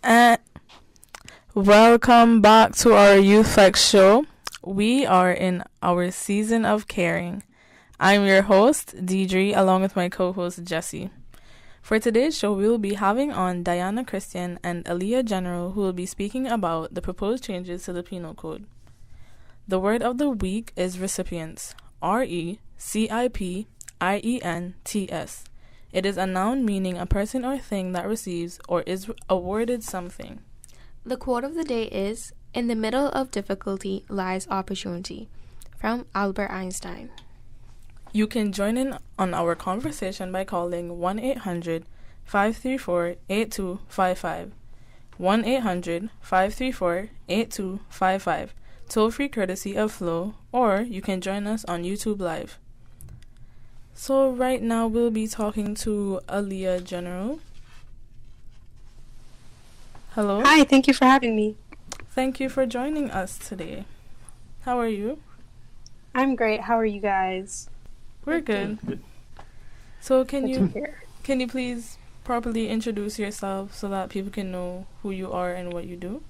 And welcome back to our Youth Flex show. We are in our season of caring. I'm your host, Deidre, along with my co-host, Jesse. For today's show, we will be having on Diana Christian and Aaliyah General, who will be speaking about the proposed changes to the Penal Code. The word of the week is recipients, RECIPIENTS. It is a noun meaning a person or thing that receives or is awarded something. The quote of the day is, "In the middle of difficulty lies opportunity," from Albert Einstein. You can join in on our conversation by calling 1-800-534-8255. 1-800-534-8255. Toll-free courtesy of Flow, or you can join us on YouTube Live. So right now we'll be talking to Aaliyah General. Hello. Hi, thank you for having me. Thank you for joining us today. How are you? I'm great. How are you guys? We're good. So can you please properly introduce yourself so that people can know who you are and what you do?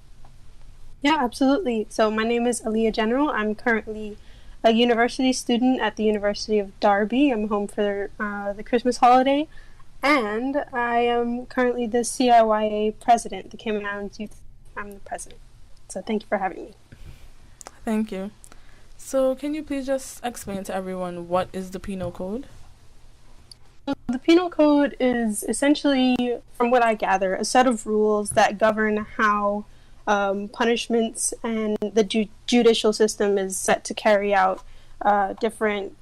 Yeah, absolutely. So my name is Aaliyah General. I'm currently a university student at the University of Derby. I'm home for the Christmas holiday, and I am currently the CIYA president, the Cayman Islands Youth. I'm the president. So thank you for having me. Thank you. So can you please just explain to everyone what is the Penal Code? The Penal Code is essentially, from what I gather, a set of rules that govern how punishments and the judicial system is set to carry out different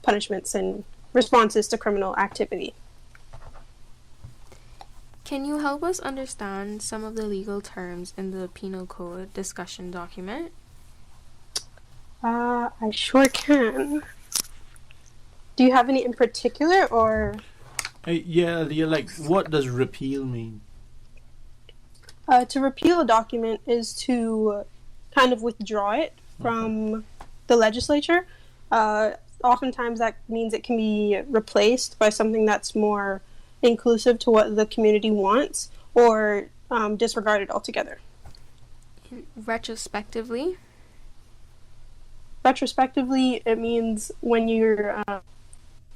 punishments and responses to criminal activity. Can you help us understand some of the legal terms in the Penal Code discussion document? I sure can. Do you have any in particular, or? What does repeal mean? To repeal a document is to kind of withdraw it from the legislature. Oftentimes that means it can be replaced by something that's more inclusive to what the community wants, or disregarded altogether. Retrospectively, it means when you're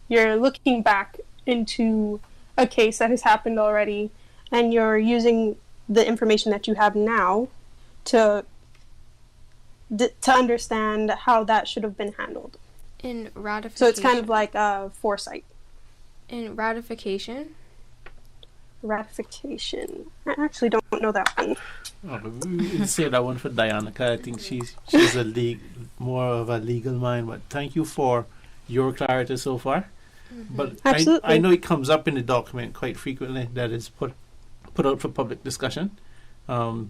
looking back into a case that has happened already, and you're using the information that you have now to understand how that should have been handled. In ratification. So it's kind of like foresight. In ratification. Ratification. I actually don't know that one. We'll save that one for Diana, because I think she's more of a legal mind. But thank you for your clarity so far. Mm-hmm. But Absolutely. I know it comes up in the document quite frequently that is put out for public discussion. So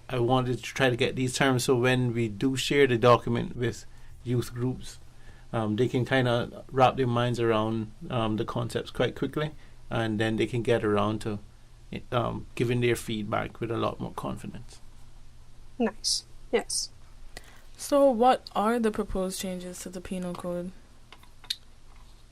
I wanted to try to get these terms so when we do share the document with youth groups, they can kind of wrap their minds around the concepts quite quickly, and then they can get around to giving their feedback with a lot more confidence. Nice. Yes. So what are the proposed changes to the Penal Code?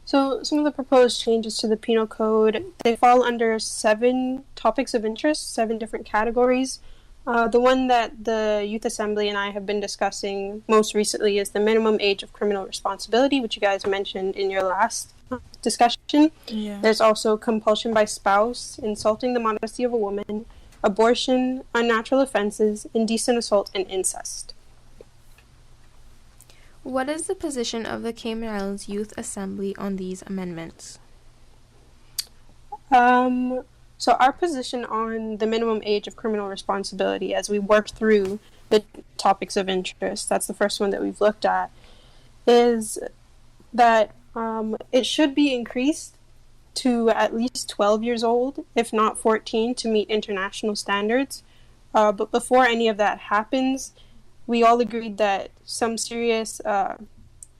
So some of the proposed changes to the Penal Code, they fall under 7 topics of interest, 7 different categories. The one that the Youth Assembly and I have been discussing most recently is the minimum age of criminal responsibility, which you guys mentioned in your last discussion. Yeah. There's also compulsion by spouse, insulting the modesty of a woman, abortion, unnatural offenses, indecent assault, and incest. What is the position of the Cayman Islands Youth Assembly on these amendments? So our position on the minimum age of criminal responsibility, as we work through the topics of interest, that's the first one that we've looked at, is that it should be increased to at least 12 years old, if not 14, to meet international standards. But before any of that happens, we all agreed that some serious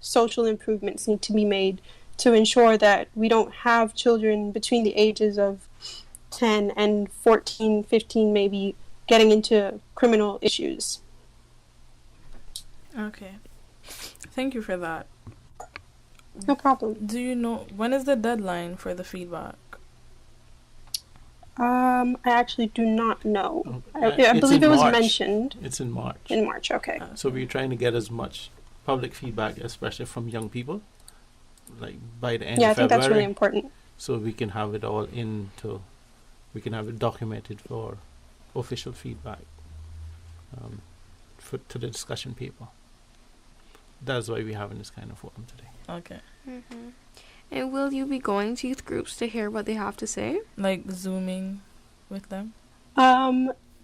social improvements need to be made to ensure that we don't have children between the ages of 10 and 14, 15 maybe, getting into criminal issues. Okay. Thank you for that. No problem. Do you know, when is the deadline for the feedback? I actually do not know. Okay. I It's believe in it was March. mentioned It's in March. in March. Okay. So we're trying to get as much public feedback, especially from young people, like by the end Yeah, of I think that's really February, important. so we can have it all we can have it documented for official feedback to the discussion paper. That's why we're having this kind of forum today. Okay. Mm-hmm. And will you be going to youth groups to hear what they have to say? Like Zooming with them?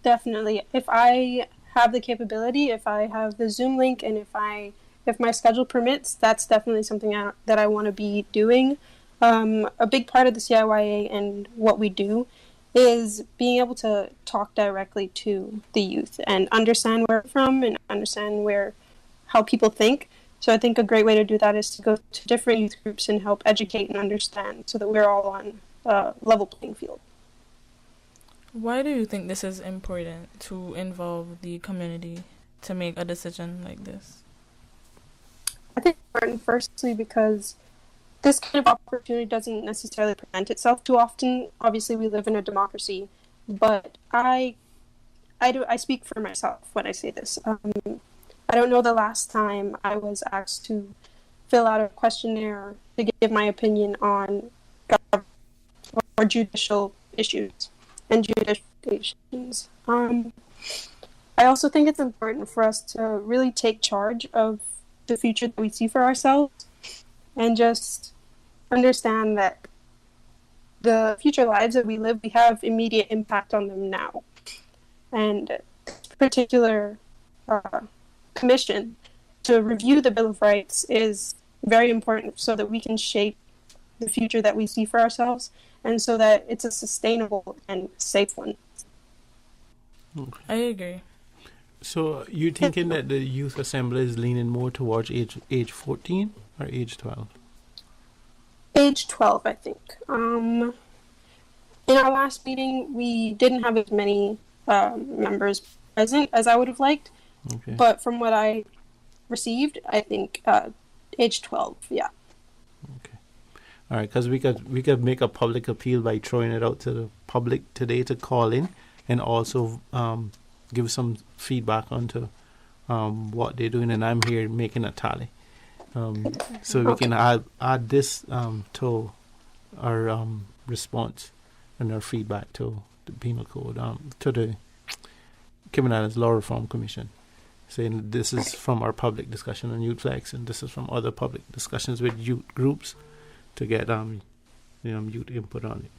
Definitely. If I have the capability, if I have the Zoom link, and if my schedule permits, that's definitely something that I want to be doing. A big part of the CIYA and what we do is being able to talk directly to the youth and understand where they're from and understand how people think. So I think a great way to do that is to go to different youth groups and help educate and understand so that we're all on a level playing field. Why do you think this is important to involve the community to make a decision like this? I think it's important, firstly, because this kind of opportunity doesn't necessarily present itself too often. Obviously, we live in a democracy, but I speak for myself when I say this. I don't know the last time I was asked to fill out a questionnaire to give my opinion on government or judicial issues and judicial decisions. I also think it's important for us to really take charge of the future that we see for ourselves and just understand that the future lives that we live, we have immediate impact on them now. And this particular commission to review the Bill of Rights is very important so that we can shape the future that we see for ourselves and so that it's a sustainable and safe one. Okay. I agree. So you're thinking that the youth assembly is leaning more towards age 14 or age 12? Age 12, I think. In our last meeting, we didn't have as many members present as I would have liked. Okay. But from what I received, I think age 12, yeah. Okay. All right, because we could make a public appeal by throwing it out to the public today to call in and also give some feedback onto what they're doing, and I'm here making a tally. So we can add this to our response and our feedback to the penal code, to the Cayman Islands Law Reform Commission, saying this is from our public discussion on youth flex, and this is from other public discussions with youth groups to get youth input on it.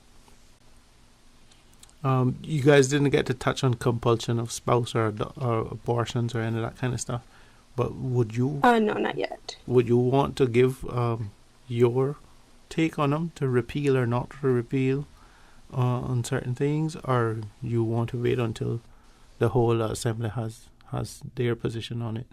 You guys didn't get to touch on compulsion of spouse or abortions or any of that kind of stuff, but would you? No, not yet. Would you want to give your take on them, to repeal or not to repeal on certain things, or you want to wait until the whole assembly has their position on it?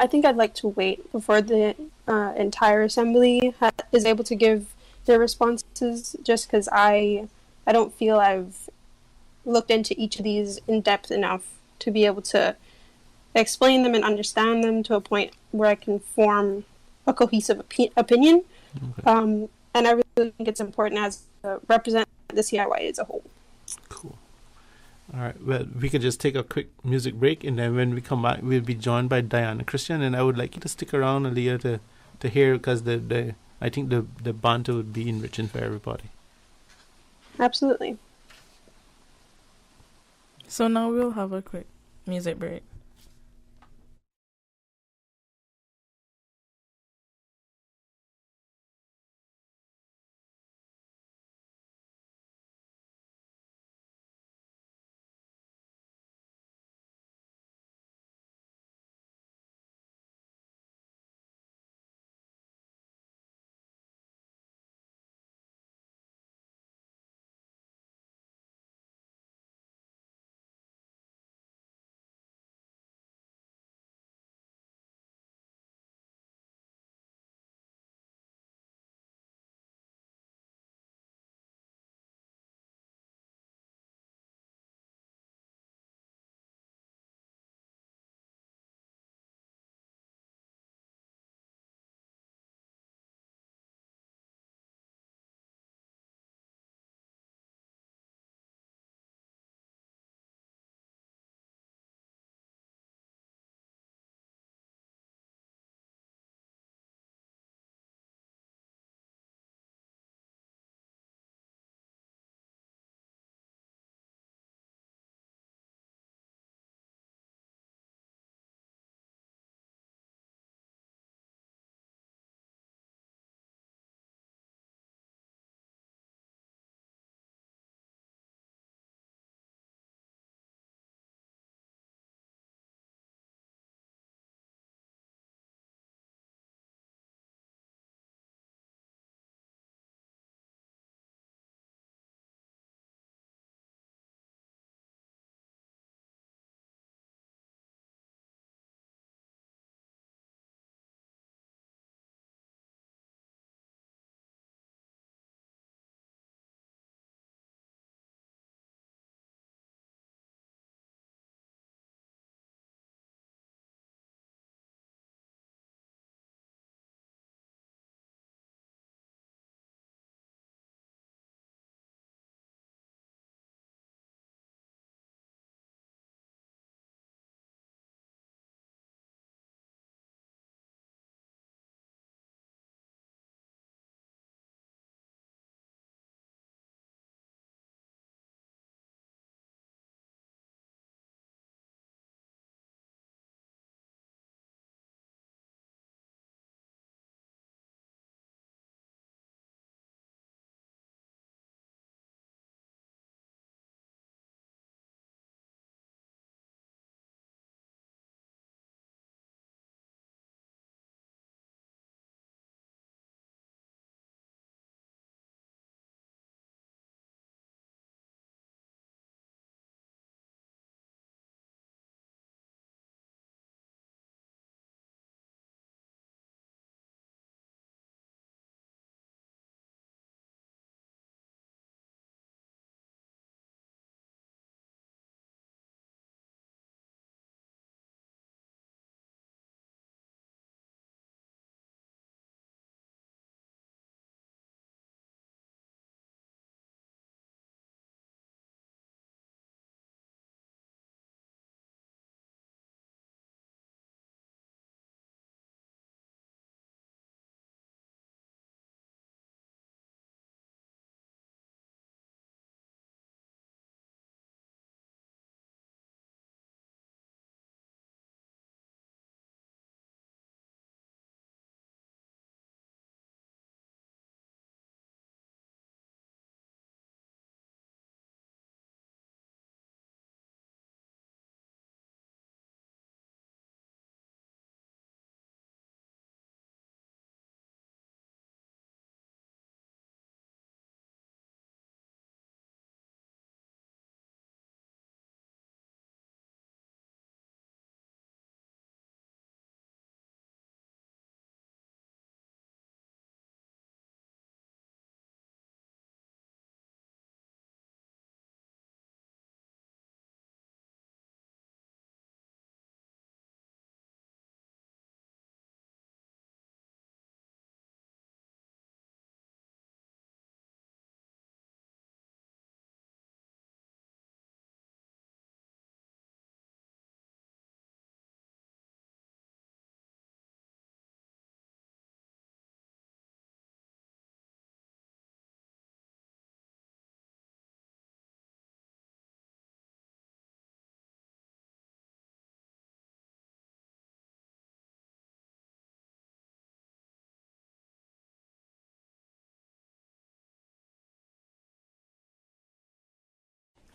I think I'd like to wait before the entire assembly is able to give their responses, just because I don't feel I've looked into each of these in depth enough to be able to explain them and understand them to a point where I can form a cohesive opinion. Okay. And I really think it's important as to represent the CIY as a whole. Cool. All right. Well, we can just take a quick music break, and then when we come back, we'll be joined by Diana Christian. And I would like you to stick around, Aaliyah, to hear, because I think the banter would be enriching for everybody. Absolutely. So now we'll have a quick music break.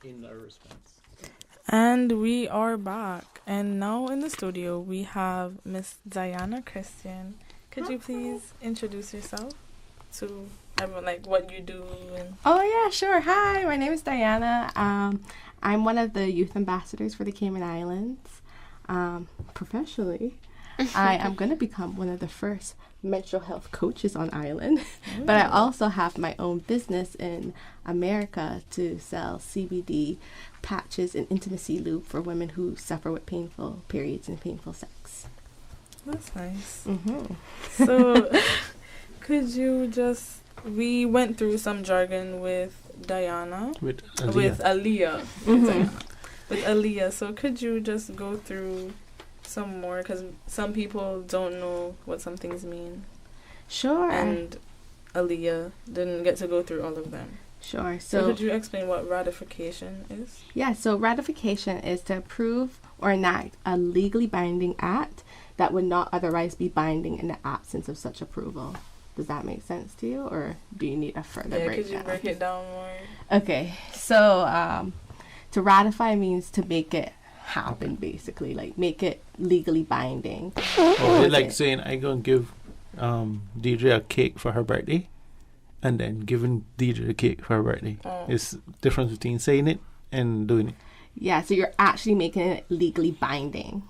in our response. And we are back. And now in the studio, we have Miss Diana Christian. Could you please introduce yourself to everyone, like what you do? And Oh, yeah, sure. Hi, my name is Diana. I'm one of the youth ambassadors for the Cayman Islands. Professionally, I am going to become one of the first mental health coaches on island. But I also have my own business in America to sell CBD patches and intimacy lube for women who suffer with painful periods and painful sex. that's nice. Mm-hmm. So, could you just... We went through some jargon with Diana. With With Aaliyah. Aaliyah. Mm-hmm. With Aaliyah. So, could you just go through some more? Because some people don't know what some things mean. Sure. And Aaliyah didn't get to go through all of them. Sure. So could you explain what ratification is? Yeah, so ratification is to approve or enact a legally binding act that would not otherwise be binding in the absence of such approval. Does that make sense to you, or do you need a further Yeah, breakdown? could you break it down more? Okay, so to ratify means to make it happen, basically, like make it legally binding. Oh, it's like saying I gonna give Deidre a cake for her birthday, and then giving Deidre a cake for her birthday. Oh. It's difference between saying it and doing it. Yeah, so you're actually making it legally binding.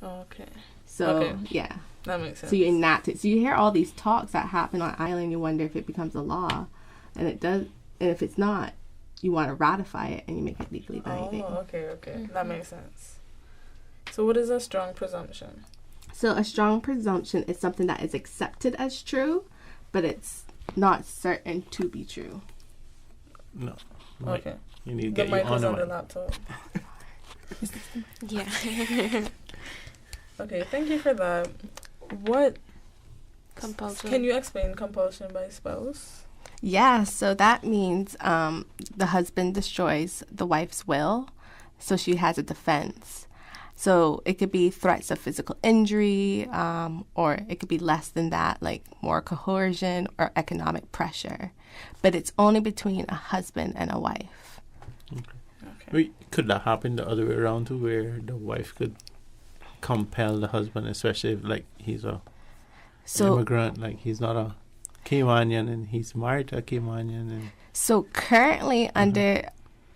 Okay. So, Okay. yeah. That makes sense. So you enact it. So you hear all these talks that happen on island, you wonder if it becomes a law. And it does. And if it's not, you want to ratify it and you make it legally binding. Oh, okay. That makes sense. So what is a strong presumption? So a strong presumption is something that is accepted as true, but it's not certain to be true. No. Okay. You need to The get your mic was on on the the laptop. Yeah. Okay, thank you for that. What Compulsion. can you explain compulsion by spouse? Yeah, so that means the husband destroys the wife's will, so she has a defense. So it could be threats of physical injury, or it could be less than that, like more coercion or economic pressure. But it's only between a husband and a wife. Okay. Wait, could that happen the other way around too, where the wife could compel the husband, especially if like he's a immigrant, like he's not a Caymanian and he's married to a Caymanian? And So currently under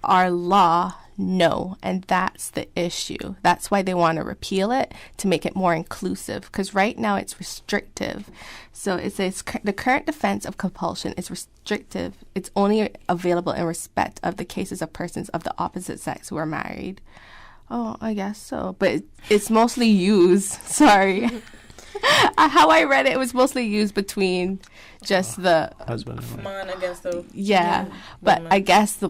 our law, no, and that's the issue. That's why they want to repeal it, to make it more inclusive, because right now it's restrictive. So it says the current defense of compulsion is restrictive. It's only available in respect of the cases of persons of the opposite sex who are married. Oh, I guess so. But it's mostly used, sorry. How I read it, it was mostly used between just the husband and wife. Man against the but woman. I guess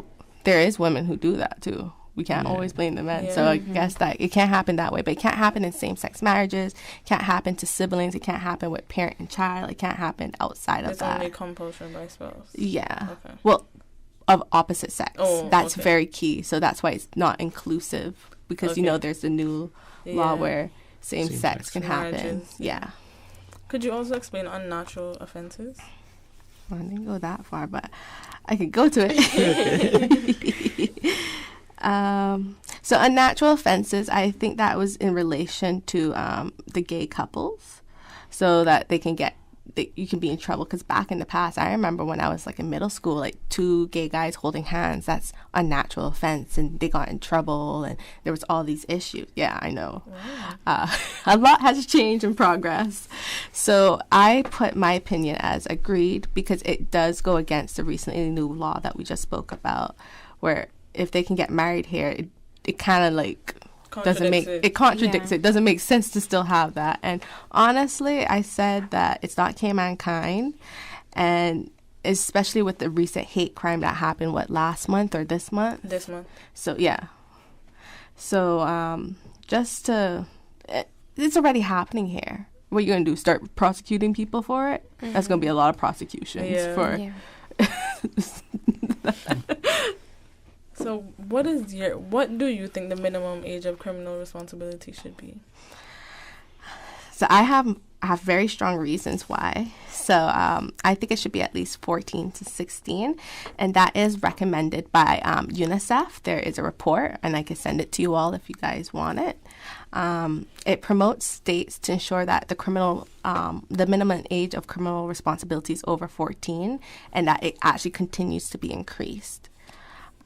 there is women who do that too. We can't always blame the men. So I guess that it can't happen that way. But it can't happen in same-sex marriages. It can't happen to siblings. It can't happen with parent and child. It can't happen outside of It's that. only compulsion by spouse. Yeah. Okay. Well, of opposite sex. Oh, that's okay. very key. So that's why it's not inclusive, because you Okay. know there's a new law where same-sex Same-sex can happen. marriages. Yeah. Could you also explain unnatural offenses? I didn't go that far, but I could go to it. So unnatural offenses, I think that was in relation to the gay couples, so that they can get, you can be in trouble. Because back in the past, I remember when I was like in middle school, like two gay guys holding hands, that's unnatural offense, and they got in trouble, and there was all these issues. Yeah, I know. Wow. A lot has changed in progress. So I put my opinion as agreed, because it does go against the recently new law that we just spoke about, where if they can get married here, it kind of like doesn't make it contradicts Yeah. it. Doesn't make sense to still have that. And honestly, I said that it's not Cayman kind, and especially with the recent hate crime that happened last month or this month. This month. So yeah. So just to it's already happening here. What are you gonna do? Start prosecuting people for it? That's gonna be a lot of prosecutions Yeah. for. Yeah. So what do you think the minimum age of criminal responsibility should be? So I have I have very strong reasons why. So I think it should be at least 14 to 16, and that is recommended by UNICEF. There is a report, and I can send it to you all if you guys want it. It promotes states to ensure that the minimum age of criminal responsibility is over 14, and that it actually continues to be increased.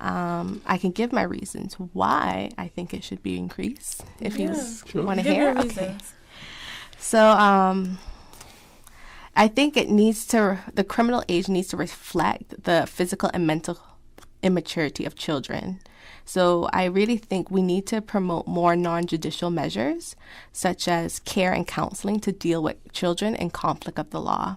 I can give my reasons why I think it should be increased if you want to hear. Okay. So I think the criminal age needs to reflect the physical and mental immaturity of children. So I really think we need to promote more non-judicial measures, such as care and counseling to deal with children in conflict of the law.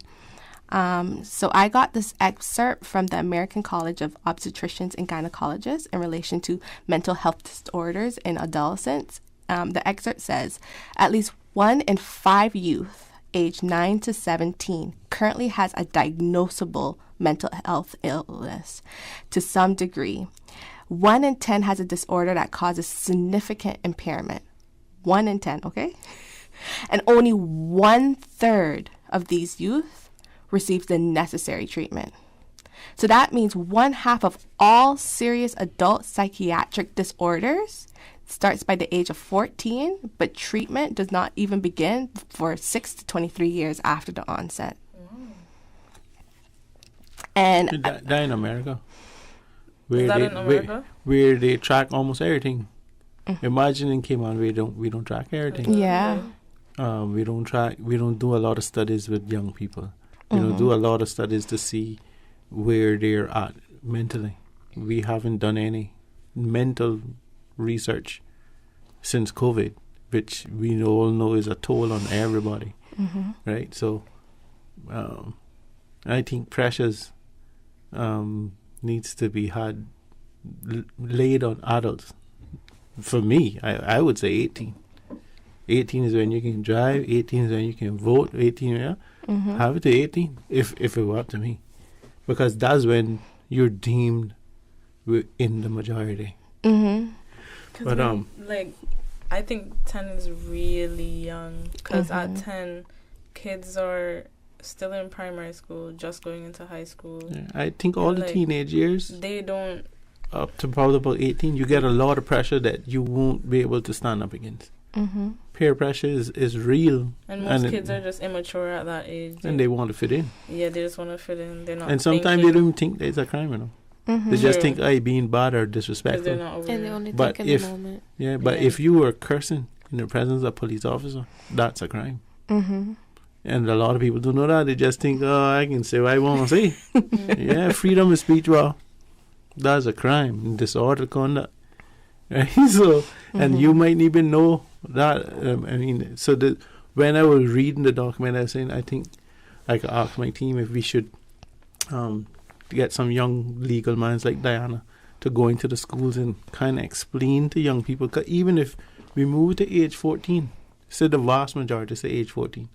So I got this excerpt from the American College of Obstetricians and Gynecologists in relation to mental health disorders in adolescents. The excerpt says, at least 1 in 5 youth aged 9 to 17 currently has a diagnosable mental health illness to some degree. 1 in 10 has a disorder that causes significant impairment. 1 in 10, okay? And only 1/3 of these youth receives the necessary treatment. So that means 1/2 of all serious adult psychiatric disorders starts by the age of 14, but treatment does not even begin for 6 to 23 years after the onset. And that in America, America? where they track almost everything. Imagine in Cayman, we don't track everything. yeah. We don't do a lot of studies with young people. We don't do a lot of studies to see where they're at mentally. We haven't done any mental research since COVID, which we all know is a toll on everybody, right? So I think pressures needs to be laid on adults. For me, I would say 18. 18 is when you can drive. 18 is when you can vote. 18, have it to 18 if it were up to me, because that's when you're deemed in the majority. But I think 10 is really young, because at 10, kids are still in primary school, just going into high school. Yeah, I think all the teenage years, they don't, up to probably about 18, you get a lot of pressure that you won't be able to stand up against. Peer pressure is real. And most kids are just immature at that age. And they want to fit in. Yeah, they just want to fit in. They're not. And sometimes they don't even think it's a crime, you know. They just think, being bad or disrespectful. They're not And they only but think in the moment. Yeah, but if you were cursing in the presence of a police officer, that's a crime. And a lot of people don't know that. They just think, I can say what I want to say. Yeah, freedom of speech, well, that's a crime. Disorderly conduct. Right? So, and you might even know that. When I was reading the document, I was saying, I think I could ask my team if we should get some young legal minds like Diana to go into the schools and kind of explain to young people. Because even if we move to age 14, say the vast majority say age 14,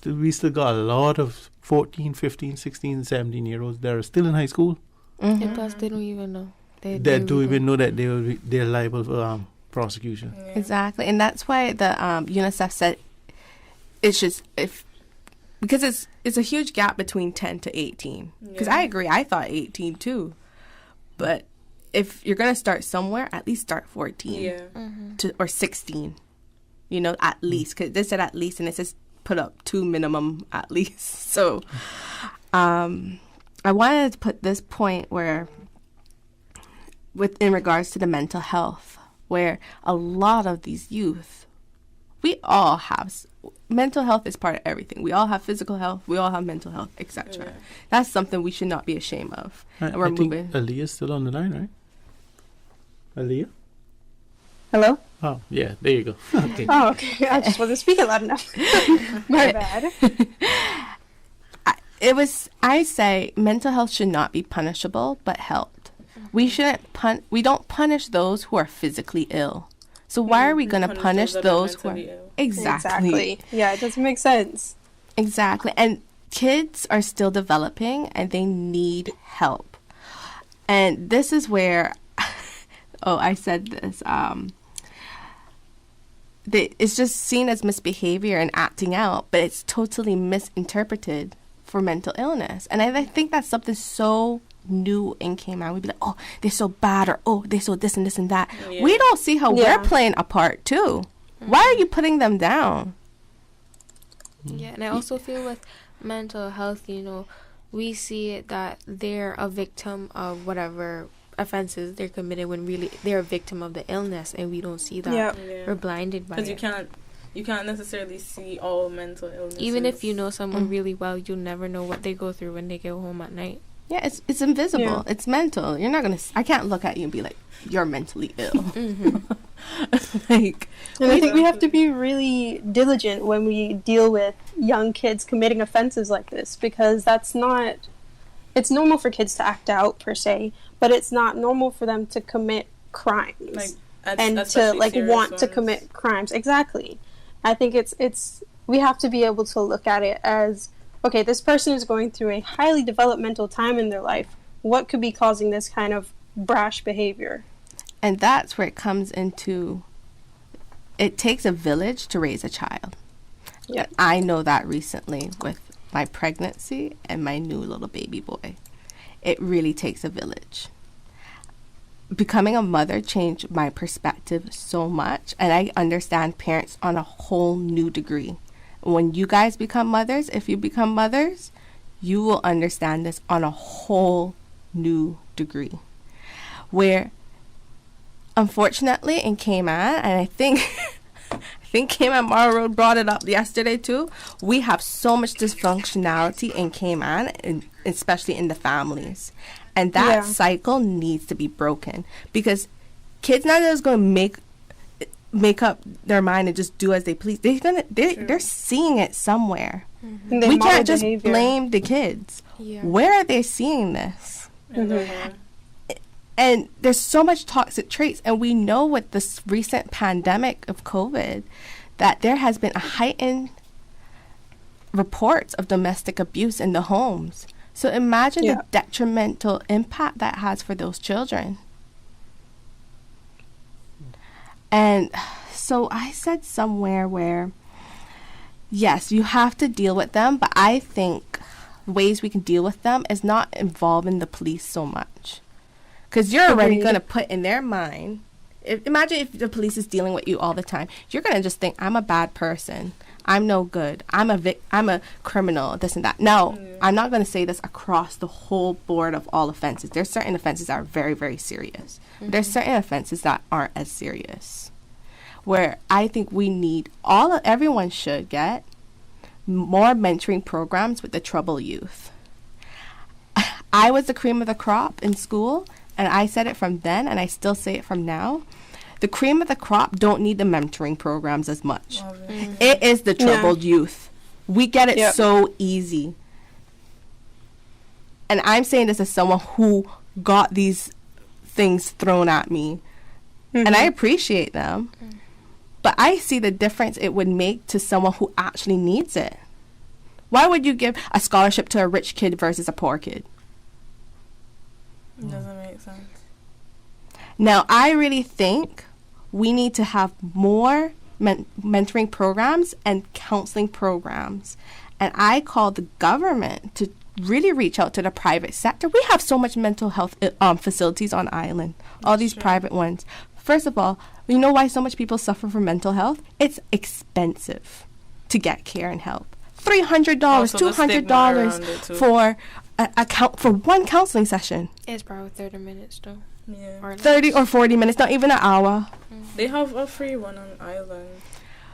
we still got a lot of 14, 15, 16, 17-year-olds that are still in high school. And plus, they don't even know. They don't even know that they're liable for prosecution. Yeah. Exactly, and that's why the UNICEF said it's just because it's a huge gap between 10 to 18. Because I agree, I thought 18 too, but if you're gonna start somewhere, at least start 14 or 16. You know, at least, because they said at least, and it says put up 2 minimum at least. So, I wanted to put this point where, in regards to the mental health, where a lot of these youth, we all have mental health is part of everything. We all have physical health. We all have mental health, etc. Yeah. That's something we should not be ashamed of. I think Aaliyah's still on the line, right? Aaliyah? Hello? Oh, yeah, there you go. Okay. Oh, okay. I just wasn't speaking loud enough. My bad. I say mental health should not be punishable, but helped. We we don't punish those who are physically ill. So why are we going to punish those who are ill? Exactly. Yeah, it doesn't make sense. Exactly. And kids are still developing and they need help. And this is where I said this. it's just seen as misbehavior and acting out, but it's totally misinterpreted for mental illness. And I think that's something so new in Cayman. We'd be like, oh, they're so bad, or oh, they're so this and this and that. Yeah. We don't see how we're playing a part too. Why are you putting them down? Yeah, and I also feel with mental health, we see it that they're a victim of whatever offenses they're committed when really they're a victim of the illness, and we don't see that. Yeah. We're blinded by it. Because you can't necessarily see all mental illnesses. Even if you know someone really well, you'll never know what they go through when they get home at night. Yeah, it's invisible. Yeah. It's mental. You're not gonna. I can't look at you and be like, you're mentally ill. Like, And I think we have to be really diligent when we deal with young kids committing offenses like this, because that's not... It's normal for kids to act out, per se, but it's not normal for them to commit crimes and to, like, want to commit crimes. Exactly. I think it's... We have to be able to look at it as, okay, this person is going through a highly developmental time in their life. What could be causing this kind of brash behavior? and that's where it comes into. It takes a village to raise a child. Yeah. I know that recently with my pregnancy and my new little baby boy. It really takes a village. Becoming a mother changed my perspective so much, and I understand parents on a whole new degree. When you guys become mothers, if you become mothers, you will understand this on a whole new degree. Where, unfortunately, in Cayman, and I think Cayman Mara Road brought it up yesterday too, we have so much dysfunctionality in Cayman, and especially in the families. And that cycle needs to be broken, because kids not just going to make up their mind and just do as they please. They're seeing it somewhere. Mm-hmm. We can't just blame the kids. Yeah. Where are they seeing this? Mm-hmm. And there's so much toxic traits, and we know with this recent pandemic of COVID that there has been a heightened reports of domestic abuse in the homes. So imagine the detrimental impact that has for those children. And so I said somewhere where, yes, you have to deal with them, but I think ways we can deal with them is not involving the police so much. Because you're already going to put in their mind, imagine if the police is dealing with you all the time, you're going to just think, I'm a bad person. I'm no good. I'm a criminal, this and that. No, I'm not going to say this across the whole board of all offenses. There's certain offenses that are very, very serious. Mm-hmm. There's certain offenses that aren't as serious. Where I think we need, everyone should get more mentoring programs with the troubled youth. I was the cream of the crop in school, and I said it from then, and I still say it from now. The cream of the crop don't need the mentoring programs as much. Mm-hmm. It is the troubled youth. We get it so easy. And I'm saying this as someone who got these things thrown at me. Mm-hmm. And I appreciate them. Mm-hmm. But I see the difference it would make to someone who actually needs it. Why would you give a scholarship to a rich kid versus a poor kid? It doesn't make sense. Now, I really think we need to have more mentoring programs and counseling programs. And I call the government to really reach out to the private sector. We have so much mental health facilities on island, all these private ones. First of all, you know why so much people suffer from mental health? It's expensive to get care and help. $300, $200 for one counseling session. It's probably 30 minutes though. Yeah. Or 30 or 40 minutes, not even an hour. They have a free one on island.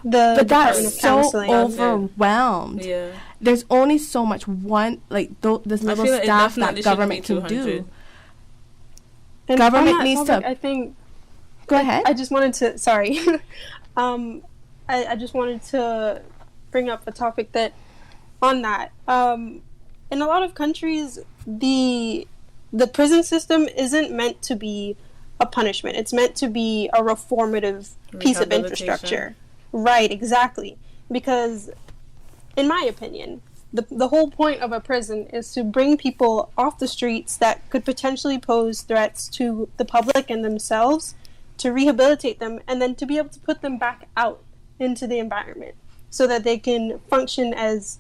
But that's so overwhelmed. Yeah. There's only so much this little staff that government can do. And government needs to. I think. Go ahead. I just wanted to. Sorry. I just wanted to bring up a topic that, on that. In a lot of countries, the prison system isn't meant to be a punishment. It's meant to be a reformative piece of infrastructure. Right, exactly. Because, in my opinion, the whole point of a prison is to bring people off the streets that could potentially pose threats to the public and themselves, to rehabilitate them, and then to be able to put them back out into the environment so that they can function as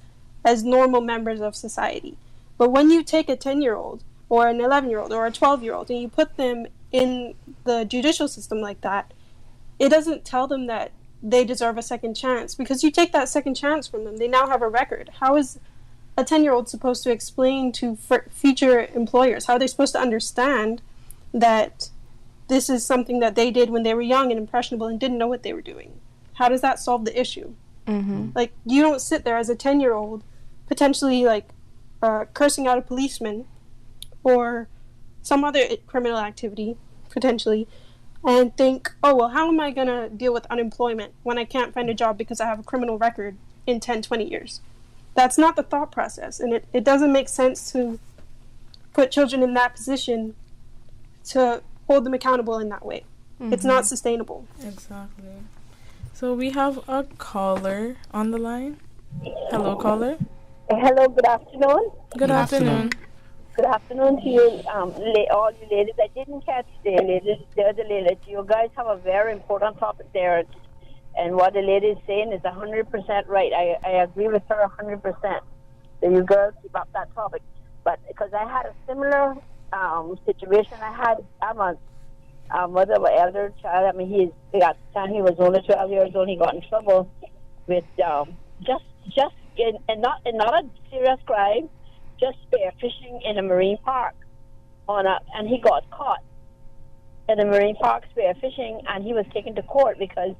normal members of society. But when you take a 10-year-old or an 11-year-old or a 12-year-old and you put them in the judicial system like that, it doesn't tell them that they deserve a second chance, because you take that second chance from them. They now have a record. How is a 10-year-old supposed to explain to future employers? How are they supposed to understand that this is something that they did when they were young and impressionable and didn't know what they were doing? How does that solve the issue? Mm-hmm. Like, you don't sit there as a 10-year-old potentially like cursing out a policeman or some other criminal activity potentially and think, oh, well, how am I going to deal with unemployment when I can't find a job because I have a criminal record in 10, 20 years? That's not the thought process, and it doesn't make sense to put children in that position to hold them accountable in that way. Mm-hmm. It's not sustainable. Exactly. So we have a caller on the line. Hello, caller. Hello, good afternoon. Good afternoon. Good afternoon to you, all you ladies. I didn't catch the other ladies. You guys have a very important topic there, and what the lady is saying is 100% right. I agree with her 100%. So you girls keep up that topic. But because I had a similar situation, I'm a mother of an elder child. I mean, he was only 12 years old. He got in trouble with not a serious crime, just spearfishing in a marine park and he got caught in a marine park spearfishing, and he was taken to court because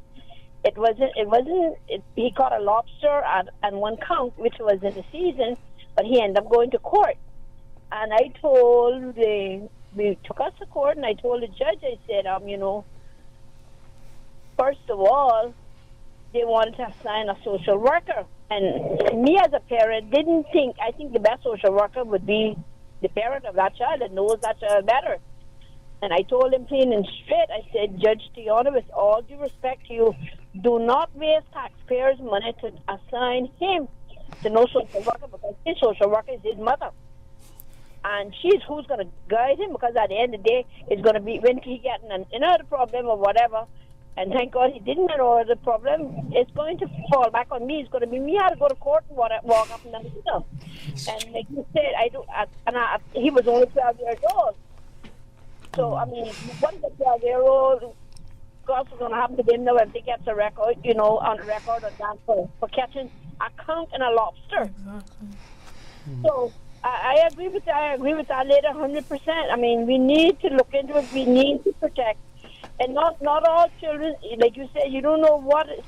he caught a lobster and one count, which was in the season, but he ended up going to court. And we took us to court, and I told the judge, I said, first of all, they wanted to assign a social worker. And me as a parent I think the best social worker would be the parent of that child that knows that child better. And I told him plain and straight, I said, Judge Tiana, with all due respect to you, do not waste taxpayers' money to assign him to no social worker, because his social worker is his mother. And she's who's going to guide him, because at the end of the day, it's going to be when he gets another problem or whatever. And thank God he didn't know the problem. It's going to fall back on me. It's going to be me. I had to go to court and walk up and down the hill. And like you said, he was only 12 years old. So, I mean, what is a 12-year-old? God's going to happen to them now if they get the record, on the record of that for catching a conch and a lobster. Exactly. So, I agree with that lady 100%. I mean, we need to look into it. We need to protect. And not all children, like you said,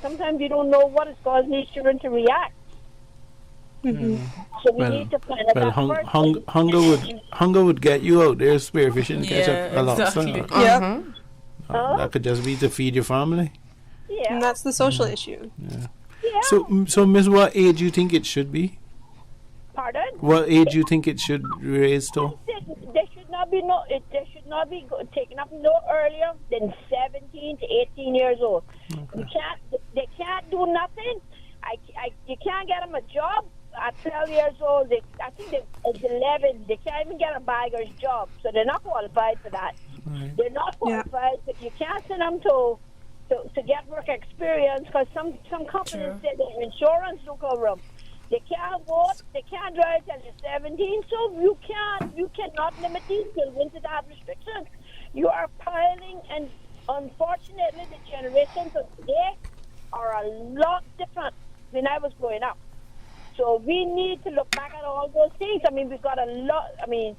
sometimes you don't know what is causing these children to react. Mm-hmm. So we need to find out. Hunger would get you out there spearfishing and catch a lobster. Exactly. Yeah. That could just be to feed your family. Yeah. And that's the social issue. Yeah. Yeah. So Miss, what age do you think it should be? Pardon? What age do you think it should raise to? There should not be taken up no earlier than 17 to 18 years old. Okay. They can't do nothing. You can't get them a job at 12 years old. I think at 11, they can't even get a bagger's job, so they're not qualified for that. Right. They're not qualified. Yeah. You can't send them to get work experience, because some companies say their insurance don't cover them. They can't vote. They can't drive till they're 17. So you cannot limit these children to that restriction. You are piling, and unfortunately, the generations of today are a lot different than I was growing up. So we need to look back at all those things. I mean, we've got a lot. I mean,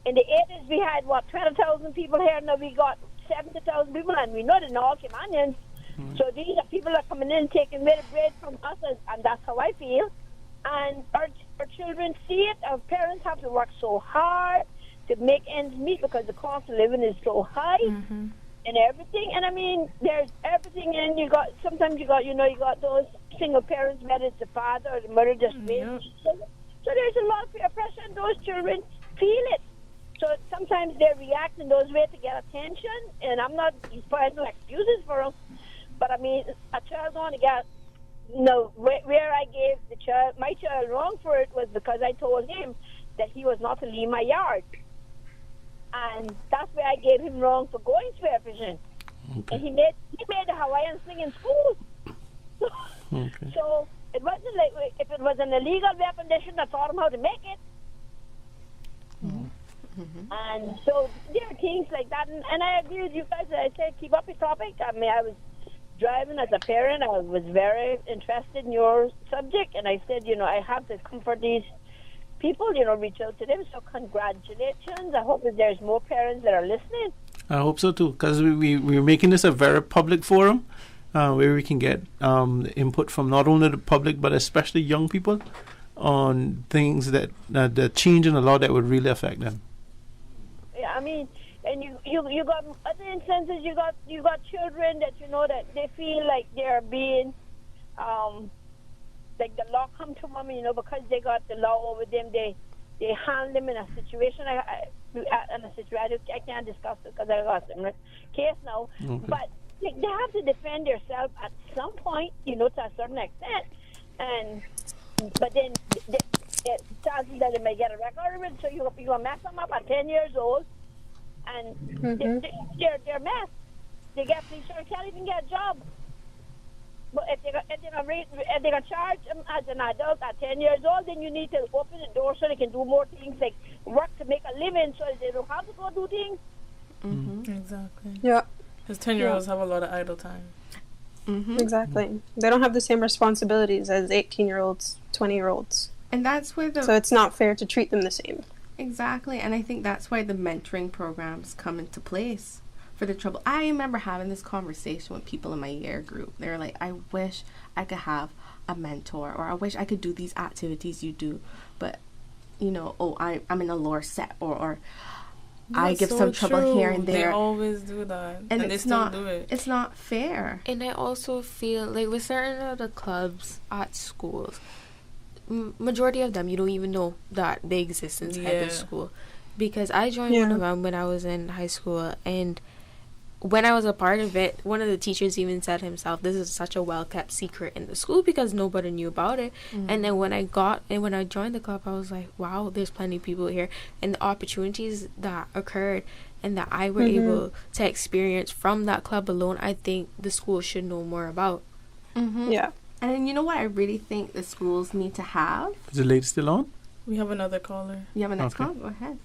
in the 80s, we had 20,000 people here. Now we got 70,000 people, and we know they're all Caymanians. Mm-hmm. So these are people that are coming in taking away the bread from us, and that's how I feel. And our children see it. Our parents have to work so hard to make ends meet because the cost of living is so high, mm-hmm. and everything. And I mean, there's everything, and sometimes you got those single parents, whether it's the father or the mother, just raising children. So there's a lot of peer pressure, and those children feel it. So sometimes they react in those ways to get attention, and I'm not finding no excuses for them. But I mean, a child only got. No, where I gave my child wrong for it was because I told him that he was not to leave my yard. And that's where I gave him wrong for going spearfishing. Okay. And he made the Hawaiian sing in school. Okay. So it wasn't like if it was an illegal weapon, they shouldn't have taught them how to make it. And so there are things like that, and I agree with you guys. I said keep up the topic. I mean, I was driving as a parent. I was very interested in your subject, and I said, I have to comfort these people, reach out to them. So congratulations. I hope that there's more parents that are listening. I hope so too, because we're making this a very public forum where we can get input from not only the public but especially young people on things that change in the law that would really affect them. Yeah, I mean, and you got other instances. You got children that that they feel like they're being like the law come to them, because they got the law over them. They handle them in a situation. I can't discuss it because I got a case now. Okay. But they have to defend themselves at some point, to a certain extent. But then it chances that they may get a record of it, so you're going to mess them up at 10 years old, and they're messed. They get police or can't even get a job. But if they're going to charge them as an adult at 10 years old, then you need to open the door so they can do more things like work to make a living so they don't have to go do things. Exactly. Yeah. Because 10-year-olds have a lot of idle time. Exactly. They don't have the same responsibilities as 18-year-olds, 20-year-olds. And that's where So it's not fair to treat them the same. Exactly, and I think that's why the mentoring programs come into place for the trouble. I remember having this conversation with people in my year group. They were like, I wish I could have a mentor, or I wish I could do these activities you do, but I'm in a lower set, or I give some trouble here and there. They always do that, and they still do it. It's not fair. And I also feel like with certain of the clubs at schools, majority of them you don't even know that they exist inside the school, because I joined one of them when I was in high school, and when I was a part of it, one of the teachers even said himself, this is such a well-kept secret in the school because nobody knew about it. And then when I joined the club, I was like, wow, there's plenty of people here, and the opportunities that occurred and that I were able to experience from that club alone, I think the school should know more about. Yeah. And you know what I really think the schools need to have? Is the lady still on? We have another caller. You have a next Okay. call? Go ahead.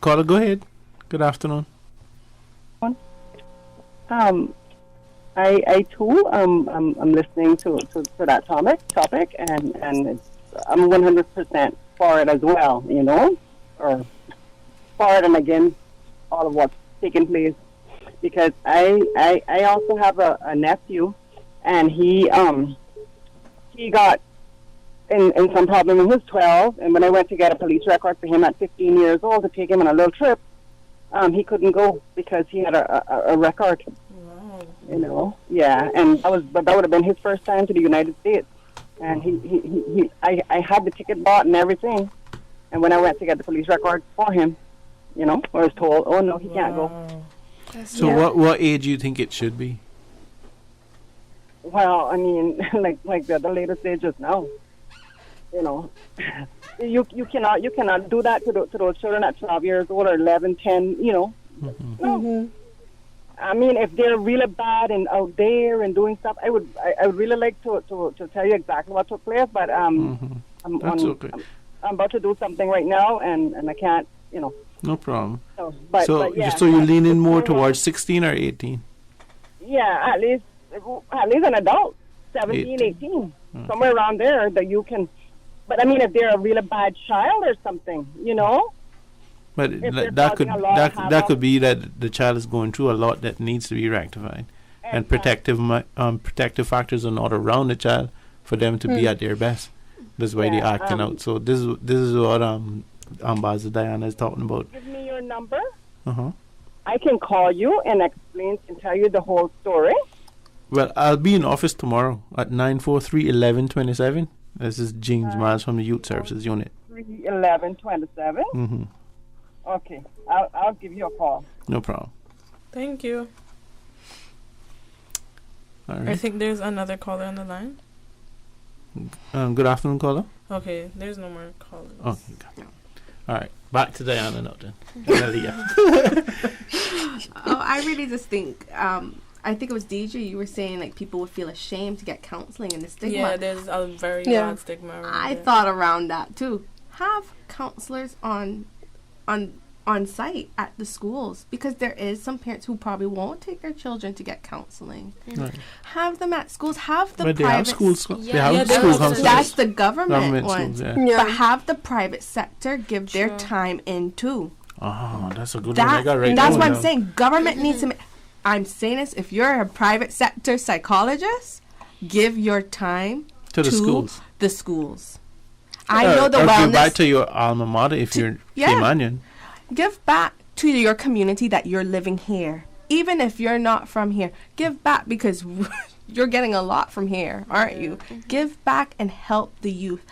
Caller, go ahead. Good afternoon. I too I'm listening to that topic and I'm 100% for it as well, or for it and against all of what's taking place, because I also have a nephew, and he got in some problem when he was 12, and when I went to get a police record for him at 15 years old to take him on a little trip, he couldn't go because he had a record. Wow. Yeah, and that would have been his first time to the United States, and I had the ticket bought and everything, and when I went to get the police record for him, I was told, oh no, he can't go. So what age do you think it should be? Well, I mean, like the latest age just now, you cannot do that to those children at 12 years old or 11, 10, No. I mean, if they're really bad and out there and doing stuff, I would really like to tell you exactly what took place, but I'm about to do something right now, and I can't, No problem. So So you're leaning more towards 16 or 18? Yeah, at least an adult, 17, 18, somewhere around there that you can. But I mean, if they're a really bad child or something, But that could be that the child is going through a lot that needs to be rectified, and protective factors are not around the child for them to be at their best. That's why they're acting out. So this is what Ambassador Diana is talking about. Give me your number. Uh-huh. I can call you and explain and tell you the whole story. Well, I'll be in office tomorrow at 943-1127. This is James Miles from the Youth Services Unit. 1127. Mm-hmm. Okay, I'll give you a call. No problem. Thank you. All right. I think there's another caller on the line. Good afternoon, caller. Okay, there's no more callers. Okay. All right. Back to Diana now then. I really just think I think it was DJ, you were saying like people would feel ashamed to get counseling and the stigma. Yeah, there's a very bad stigma around I it. thought around that too. Have counselors on site at the schools, because there is some parents who probably won't take their children to get counseling. Right. Have them at schools. Have the But they private have schools. Yeah, They have yeah, school that's- counselors. That's the government one. schools. Yeah. But have the private sector give their Sure. time in too. Oh, that's a good one. I got right That's down what I'm now. saying. Government needs to. I'm saying this. If you're a private sector psychologist, give your time To the schools. The schools. I know the or give back wellness. to your alma mater if you're yeah. Caymanian. Give back to your community that you're living here. Even if you're not from here, give back, because you're getting a lot from here, aren't you? Give back and help the youth.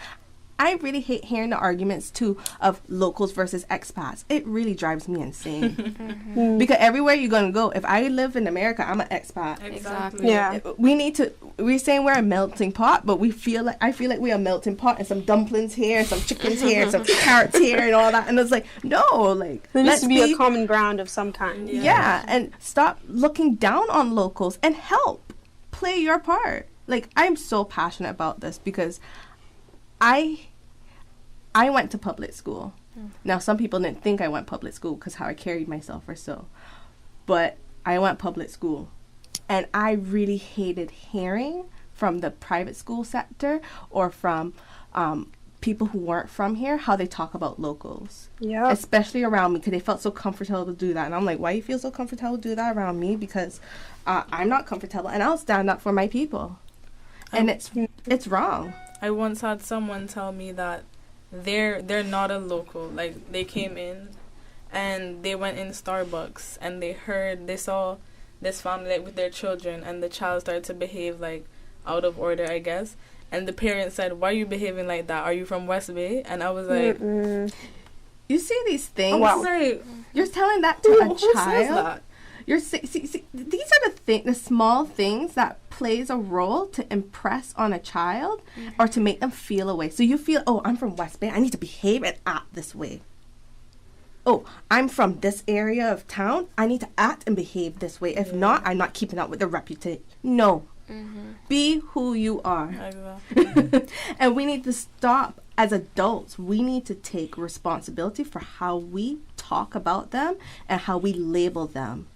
I really hate hearing the arguments too of locals versus expats. It really drives me insane. Because everywhere you're gonna go, if I live in America, I'm an expat. Exactly. Yeah. We're saying we're a melting pot, but I feel like we're a melting pot, and some dumplings here, some chickens here, and some carrots here, and all that. And it's like, no, like, There needs let's to be a common ground of some kind. yeah, and stop looking down on locals and help. Play your part. Like, I'm so passionate about this because I went to public school. Now, some people didn't think I went public school because how I carried myself or so. But I went public school. And I really hated hearing from the private school sector or from people who weren't from here how they talk about locals. Yeah. Especially around me, because they felt so comfortable to do that. And I'm like, why you feel so comfortable to do that around me? Because I'm not comfortable, and I'll stand up for my people. And it's wrong. I once had someone tell me that they're not a local. Like, they came in and they went in Starbucks and they saw this family, like, with their children, and the child started to behave like out of order, I guess. And the parents said, "Why are you behaving like that? Are you from West Bay?" And I was like, You see these things? Oh, wow. like, You're telling that to who a says child? that? You're see, these are the small things that plays a role to impress on a child or to make them feel a way. So you feel, oh, I'm from West Bay, I need to behave and act this way. Oh, I'm from this area of town, I need to act and behave this way. If not, I'm not keeping up with the reputation. No. Be who you are. Exactly. And we need to stop. As adults, we need to take responsibility for how we talk about them and how we label them.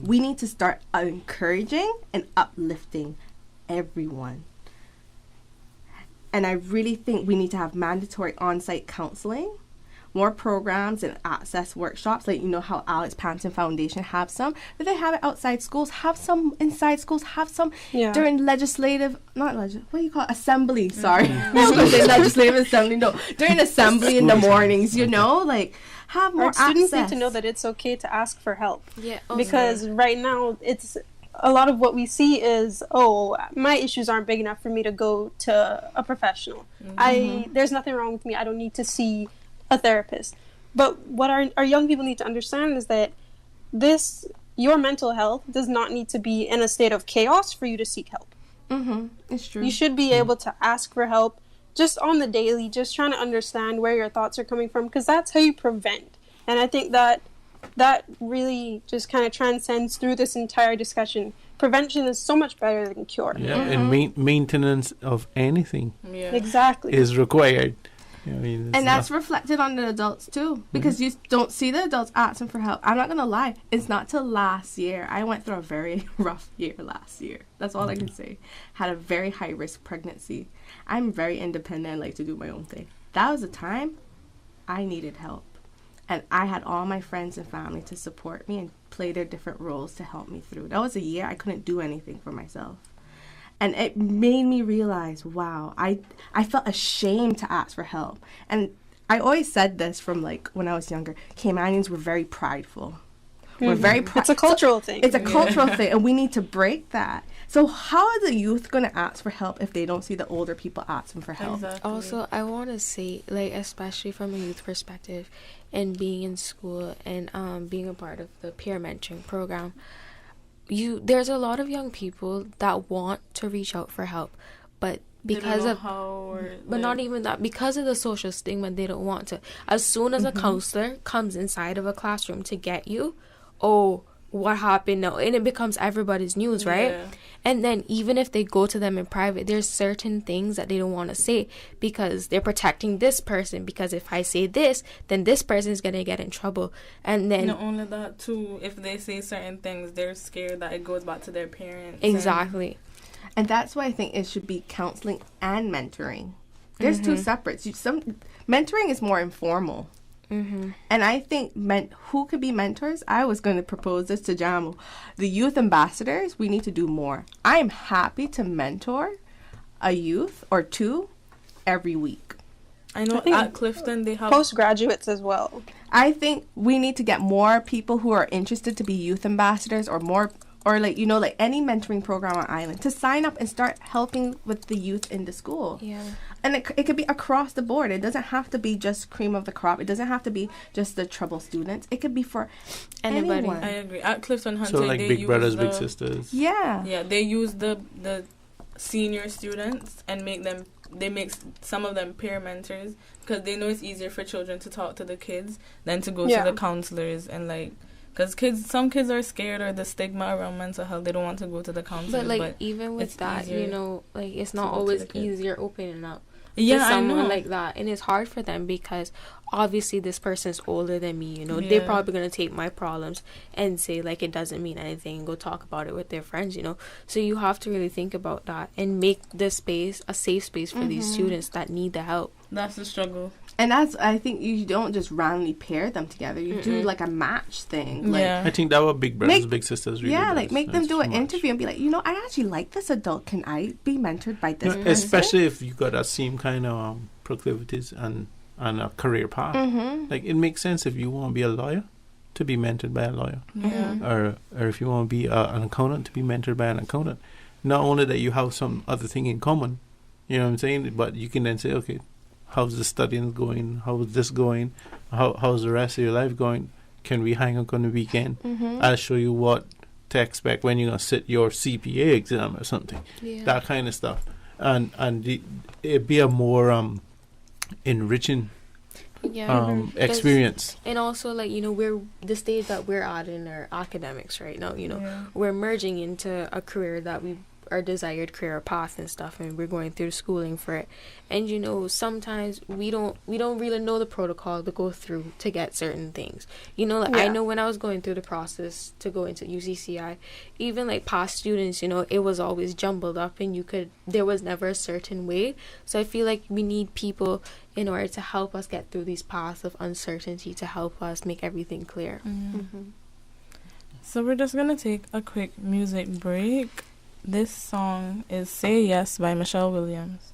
We need to start encouraging and uplifting everyone. And I really think we need to have mandatory on-site counseling, more programs and access workshops, like, you know, how Alex Panton Foundation have some, but they have it outside schools, have some inside schools, have some during assembly, sorry. I was going to say legislative assembly, no, during assembly in the mornings, you know, like, have more Our students access. need to know that it's okay to ask for help. Yeah. Because right now, it's a lot of what we see is, oh, my issues aren't big enough for me to go to a professional. There's nothing wrong with me. I don't need to see a therapist. But what our young people need to understand is that your mental health does not need to be in a state of chaos for you to seek help. It's true. You should be able to ask for help just on the daily, just trying to understand where your thoughts are coming from, because that's how you prevent. And I think that really just kind of transcends through this entire discussion. Prevention is so much better than cure. Yeah, and maintenance of anything Exactly. is required. I mean, And that's reflected on the adults too, because you don't see the adults asking for help. I'm not gonna lie, it's not till last year. I went through a very rough year last year. That's all I can say. Had a very high risk pregnancy. I'm very independent, like to do my own thing. That was a time I needed help, and I had all my friends and family to support me and play their different roles to help me through. That was a year I couldn't do anything for myself. And it made me realize, wow, I felt ashamed to ask for help. And I always said this from, like, when I was younger. Caymanians were very prideful. We're very It's a cultural thing. It's a cultural thing, and we need to break that. So how are the youth going to ask for help if they don't see the older people asking for help? Exactly. Also, I want to say, like, especially from a youth perspective and being in school and being a part of the peer mentoring program, there's a lot of young people that want to reach out for help, but because of not even that, because of the social stigma, they don't want to. As soon as a counselor comes inside of a classroom to get you, oh, what happened now, and it becomes everybody's news, right? Yeah. And then even if they go to them in private, there's certain things that they don't want to say because they're protecting this person, because if I say this, then this person is going to get in trouble. And then Not only that too, if they say certain things, they're scared that it goes back to their parents. exactly. And that's why I think it should be counseling and mentoring. There's two separates. Mentoring is more informal. And I think who could be mentors? I was going to propose this to Jamu. The youth ambassadors, we need to do more. I am happy to mentor a youth or two every week. I know at Clifton they have Postgraduates as well. I think we need to get more people who are interested to be youth ambassadors or more, or like, you know, like any mentoring program on island to sign up and start helping with the youth in the school. Yeah. And it could be across the board. It doesn't have to be just cream of the crop. It doesn't have to be just the trouble students. It could be for Anybody. anyone. I agree. At Clifton Hunter, So like they big use brothers, the, big sisters. Yeah. Yeah, they use the senior students and some of them peer mentors because they know it's easier for children to talk to the kids than to go to the counselors and like. Because some kids are scared or the stigma around mental health. They don't want to go to the counselors. But even with that, you know, like it's not always easier opening up. Yeah, to someone I know. like that, and it's hard for them because obviously this person's older than me, you know. They're probably gonna take my problems and say like it doesn't mean anything and go talk about it with their friends, you know. So you have to really think about that and make this space a safe space for these students that need the help. That's the struggle. And I think you don't just randomly pair them together. You do like a match thing. Like, Yeah. I think that what big brothers, big sisters really yeah, does. like make them That's do an too much. interview and be like, you know, I actually like this adult. Can I be mentored by this person? Especially if you got that same kind of proclivities and a career path. Like it makes sense if you want to be a lawyer to be mentored by a lawyer, or if you want to be an accountant to be mentored by an accountant. Not only that you have some other thing in common, you know what I'm saying, but you can then say, okay, how's the studying going? How's this going? How's the rest of your life going? Can we hang out on the weekend? I'll show you what to expect when you're going to sit your CPA exam or something. Yeah. That kind of stuff. And it'd be a more enriching experience. And also, like, you know, we're the stage that we're at in our academics right now, you know, we're merging into a career that our desired career path and stuff, and we're going through schooling for it. And you know, sometimes we don't really know the protocol to go through to get certain things, you know. Like I know when I was going through the process to go into UCCI, even like past students, you know, it was always jumbled up and there was never a certain way. So I feel like we need people in order to help us get through these paths of uncertainty, to help us make everything clear. So we're just gonna take a quick music break. This song is Say Yes by Michelle Williams.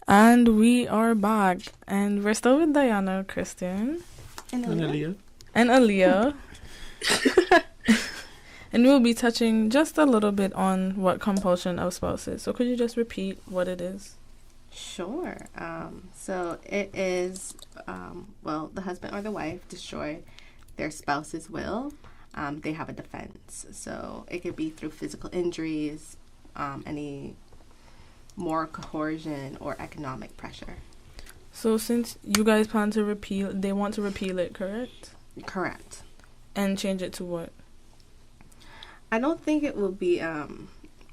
And we are back. And we're still with Diana, Christian, And Aaliyah. and Aaliyah. And we'll be touching just a little bit on what compulsion of spouse is. So could you just repeat what it is? Sure. So it is, the husband or the wife destroy their spouse's will. They have a defense. So it could be through physical injuries, any more coercion, or economic pressure. So since you guys plan to repeal, they want to repeal it, correct? Correct. And change it to what? I don't think it will be, Or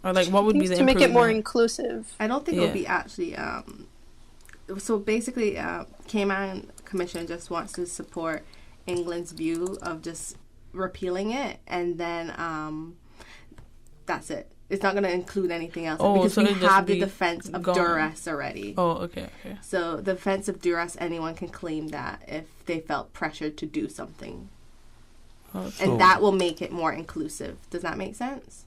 like what would be the to make it more improvement? inclusive. I don't think it will be actually, so basically, Cayman Commission just wants to support England's view of just repealing it, and then that's it. It's not going to include anything else because so we it'd just have the be defense of gone. duress already. Oh, okay. So the defense of duress, anyone can claim that if they felt pressured to do something. Okay. And that will make it more inclusive. Does that make sense?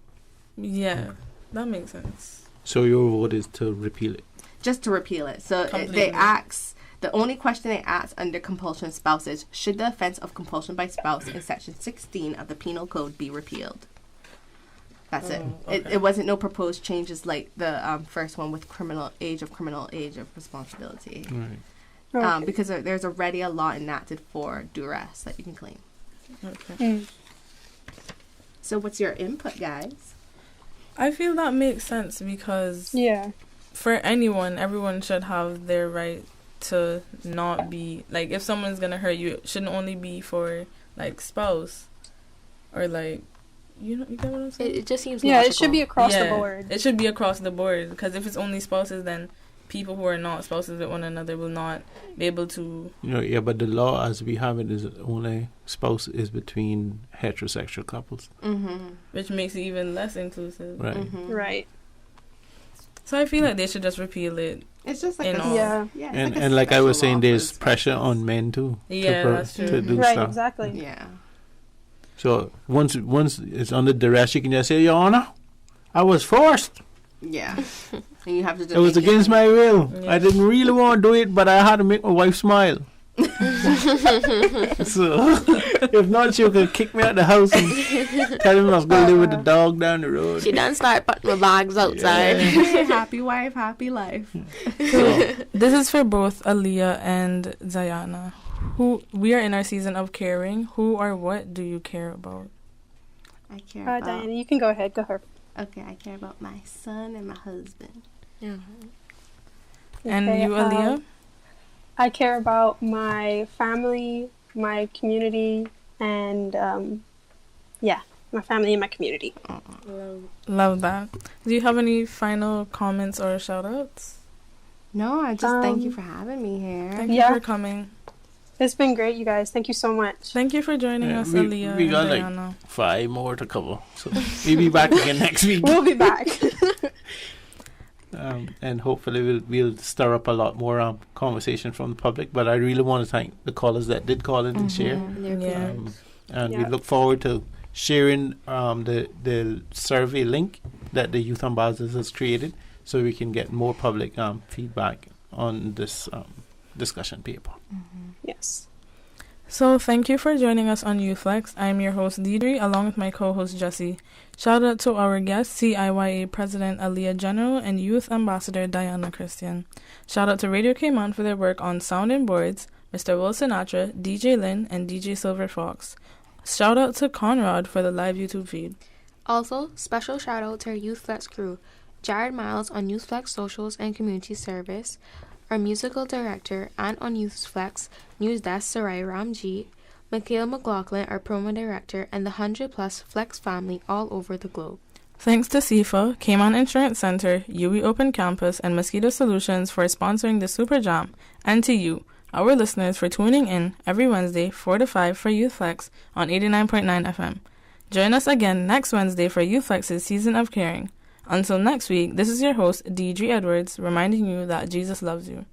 Yeah, that makes sense. So your vote is to repeal it. Just to repeal it. So Completely. they ask, the only question they ask under compulsion of spouse is, should the offense of compulsion by spouse in section 16 of the Penal Code be repealed? That's it. Okay. It wasn't no proposed changes like the first one with criminal age of responsibility. Right. Okay. Because there's already a law enacted for duress that you can claim. Okay. So what's your input, guys? I feel that makes sense because Yeah. for anyone, everyone should have their right to not be like, if someone's gonna hurt you, it shouldn't only be for like spouse or like, you get what I'm saying? It just seems Yeah, logical. it should be across the board. It should be across the board because if it's only spouses, then people who are not spouses with one another will not be able to. But the law as we have it is only spouse is between heterosexual couples. Mm-hmm. Which makes it even less inclusive. Right. Mm-hmm. Right. So I feel like they should just repeal it. It's just like You a, know. Yeah. yeah, it's And a and like I was special saying, law there's for pressure spouses. on men too. Yeah, that's true. To do Right, stuff. exactly. Yeah. So once it's under duress, you can just say, Your Honor, I was forced. Yeah. And you have to just It was make against my will. Yeah. I didn't really want to do it, but I had to make my wife smile. So if not, she could kick me out the house and tell him I was going to live with the dog down the road. She done start putting my bags outside. happy wife, happy life. So this is for both Aaliyah and Diana. Who we are in our season of caring. Who or what do you care about? I care about. Diana, you can go ahead. Go ahead. Okay, I care about my son and my husband. And Okay, you, Aaliyah? I care about my family, my community, and my family and my community. Love that. Do you have any final comments or shout outs? No, I just thank you for having me here. Thank you Yeah. for coming. It's been great, you guys. Thank you so much. Thank you for joining Yeah, us, we Aaliyah and got, like, Diana. 5 more to cover. So we'll be back again next week. We'll be back. And hopefully we'll stir up a lot more conversation from the public. But I really want to thank the callers that did call in and share. Yeah. And we Yeah. look forward to sharing the survey link that the Youth Ambassadors has created so we can get more public feedback on this discussion paper. Yes. So thank you for joining us on YouFlex. I'm your host, Deidre, along with my co-host, Jessie. Shout out to our guests, CIYA President Aaliyah General and Youth Ambassador Diana Christian. Shout out to Radio Cayman for their work on sound and boards, Mr. Will Sinatra, DJ Lynn, and DJ Silver Fox. Shout out to Conrad for the live YouTube feed. Also, special shout out to our Youth Flex crew, Jared Miles on Youth Flex Socials and Community Service, our musical director, and on Youth Flex News Desk Sarai Ramji, Mikhail McLaughlin, our promo director, and the 100+ Flex family all over the globe. Thanks to CIFA, Cayman Insurance Center, UE Open Campus, and Mosquito Solutions for sponsoring the Super Jam, and to you, our listeners, for tuning in every Wednesday 4 to 5 for Youth Flex on 89.9 FM. Join us again next Wednesday for Youth Flex's Season of Caring. Until next week, this is your host, Deidre Edwards, reminding you that Jesus loves you.